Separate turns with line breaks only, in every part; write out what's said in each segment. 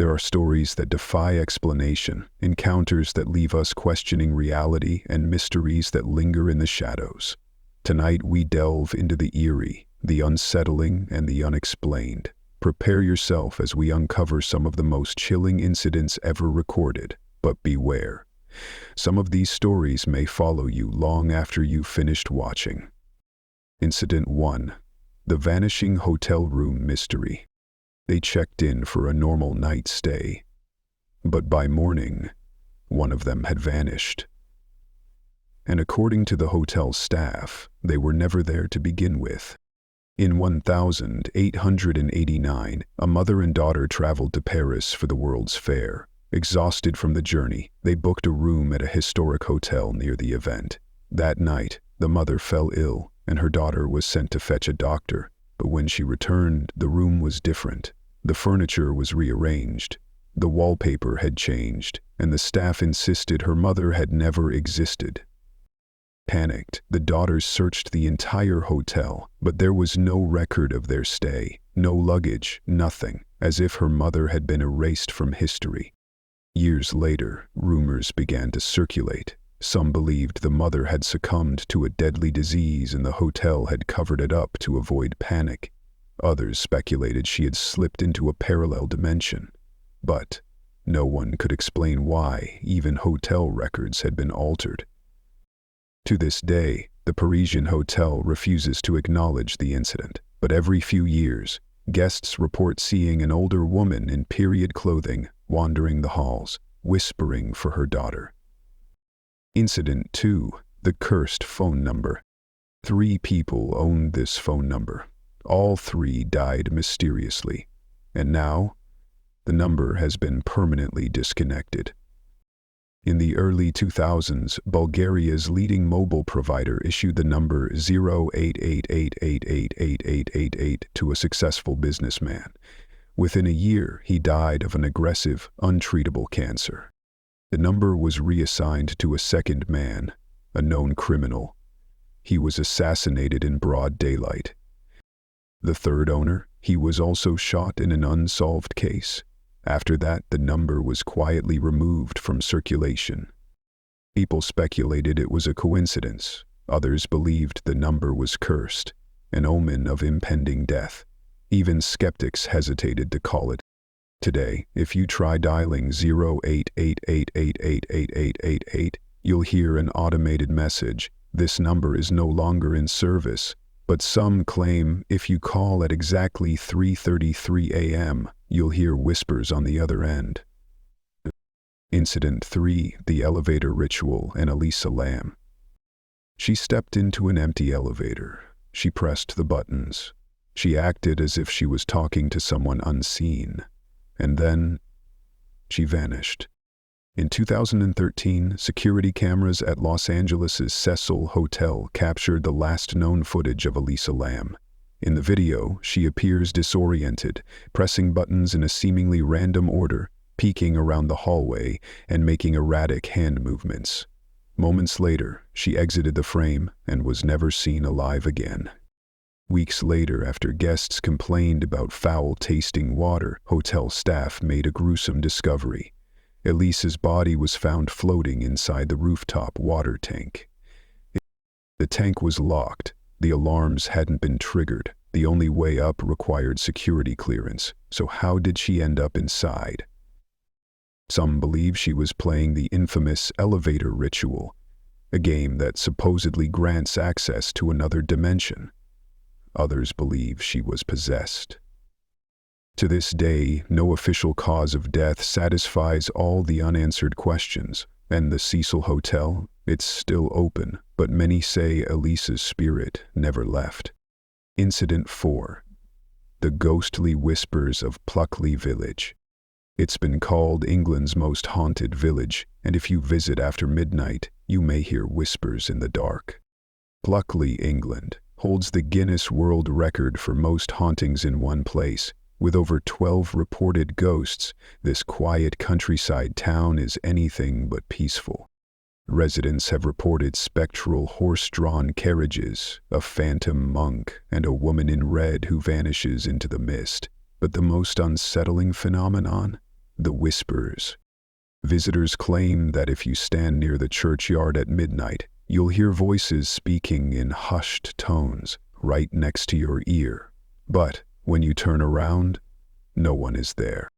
There are stories that defy explanation, encounters that leave us questioning reality, and mysteries that linger in the shadows. Tonight we delve into the eerie, the unsettling, and the unexplained. Prepare yourself as we uncover some of the most chilling incidents ever recorded. But beware. Some of these stories may follow you long after you've finished watching. Incident 1. The Vanishing Hotel Room Mystery. They checked in for a normal night stay, but by morning, one of them had vanished. And according to the hotel staff, they were never there to begin with. In 1889, a mother and daughter traveled to Paris for the World's Fair. Exhausted from the journey, they booked a room at a historic hotel near the event. That night, the mother fell ill, and her daughter was sent to fetch a doctor. But when she returned, the room was different. The furniture was rearranged, the wallpaper had changed, and the staff insisted her mother had never existed. Panicked, the daughters searched the entire hotel, but there was no record of their stay, no luggage, nothing, as if her mother had been erased from history. Years later, rumors began to circulate. Some believed the mother had succumbed to a deadly disease and the hotel had covered it up to avoid panic. Others speculated she had slipped into a parallel dimension. But no one could explain why even hotel records had been altered. To this day, the Parisian hotel refuses to acknowledge the incident, but every few years, guests report seeing an older woman in period clothing wandering the halls, whispering for her daughter. Incident 2. The Cursed Phone Number. 3 people owned this phone number. All 3 died mysteriously, and now, the number has been permanently disconnected. In the early 2000s, Bulgaria's leading mobile provider issued the number 0888888888 to a successful businessman. Within a year, he died of an aggressive, untreatable cancer. The number was reassigned to a second man, a known criminal. He was assassinated in broad daylight. The third owner, he was also shot in an unsolved case. After that, the number was quietly removed from circulation. People speculated it was a coincidence. Others believed the number was cursed, an omen of impending death. Even skeptics hesitated to call it. Today, if you try dialing 0888888888, you'll hear an automated message. This number is no longer in service, but some claim if you call at exactly 3:33 a.m., you'll hear whispers on the other end. Incident 3. The Elevator Ritual and Elisa Lam. She stepped into an empty elevator. She pressed the buttons. She acted as if she was talking to someone unseen. And then, she vanished. In 2013, security cameras at Los Angeles' Cecil Hotel captured the last known footage of Elisa Lam. In the video, she appears disoriented, pressing buttons in a seemingly random order, peeking around the hallway, and making erratic hand movements. Moments later, she exited the frame and was never seen alive again. Weeks later, after guests complained about foul-tasting water, hotel staff made a gruesome discovery. Elisa's body was found floating inside the rooftop water tank. The tank was locked. The alarms hadn't been triggered. The only way up required security clearance. So how did she end up inside? Some believe she was playing the infamous elevator ritual, a game that supposedly grants access to another dimension. Others believe she was possessed. To this day, no official cause of death satisfies all the unanswered questions, and the Cecil Hotel, it's still open, but many say Elisa's spirit never left. Incident 4. The Ghostly Whispers of Pluckley Village. It's been called England's most haunted village, and if you visit after midnight, you may hear whispers in the dark. Pluckley, England, holds the Guinness World Record for most hauntings in one place. With over 12 reported ghosts, this quiet countryside town is anything but peaceful. Residents have reported spectral horse-drawn carriages, a phantom monk, and a woman in red who vanishes into the mist. But the most unsettling phenomenon? the whispers. Visitors claim that if you stand near the churchyard at midnight, you'll hear voices speaking in hushed tones right next to your ear. But when you turn around, no one is there.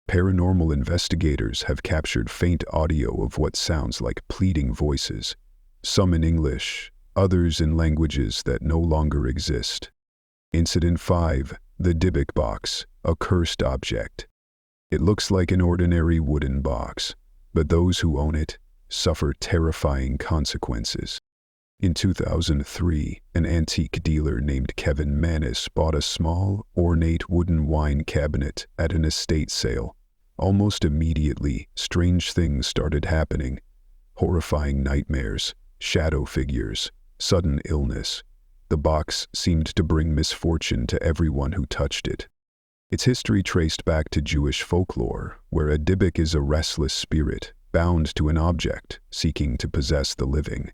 Paranormal investigators have captured faint audio of what sounds like pleading voices, some in English, others in languages that no longer exist. Incident 5. The Dybbuk Box, a cursed object. It looks like an ordinary wooden box, but those who own it suffer terrifying consequences. In 2003, an antique dealer named Kevin Manis bought a small, ornate wooden wine cabinet at an estate sale. Almost immediately, strange things started happening. Horrifying nightmares, shadow figures, sudden illness. The box seemed to bring misfortune to everyone who touched it. Its history traced back to Jewish folklore, where a dybbuk is a restless spirit, bound to an object, seeking to possess the living.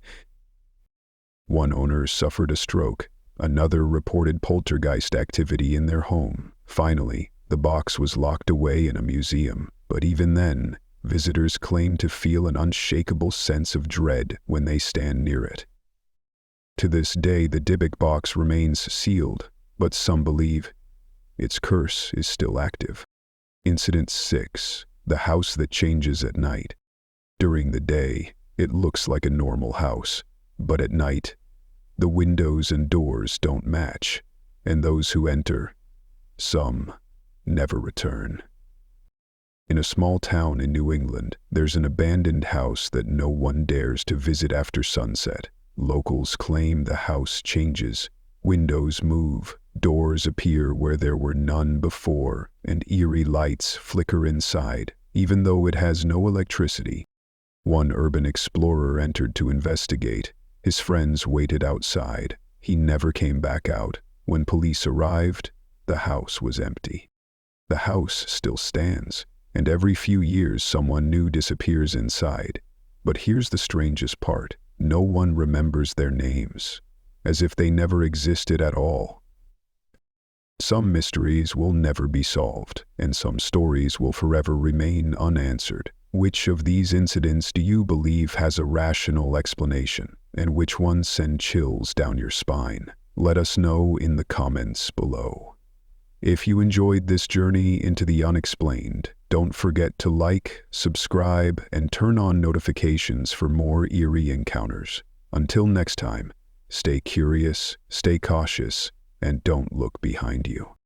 One owner suffered a stroke, another reported poltergeist activity in their home. Finally, the box was locked away in a museum, but even then, visitors claim to feel an unshakable sense of dread when they stand near it. To this day, the Dybbuk Box remains sealed, but some believe its curse is still active. Incident 6. The House That Changes at Night. During the day, it looks like a normal house, but at night, the windows and doors don't match, and those who enter, some never return. In a small town in New England, there's an abandoned house that no one dares to visit after sunset. Locals claim the house changes, windows move, doors appear where there were none before, and eerie lights flicker inside, even though it has no electricity. One urban explorer entered to investigate. His friends waited outside. He never came back out. When police arrived, the house was empty. The house still stands, and every few years someone new disappears inside. But here's the strangest part. No one remembers their names, as if they never existed at all. Some mysteries will never be solved, and some stories will forever remain unanswered. Which of these incidents do you believe has a rational explanation, and which ones send chills down your spine? Let us know in the comments below. If you enjoyed this journey into the unexplained, don't forget to like, subscribe, and turn on notifications for more eerie encounters. Until next time, stay curious, stay cautious, and don't look behind you.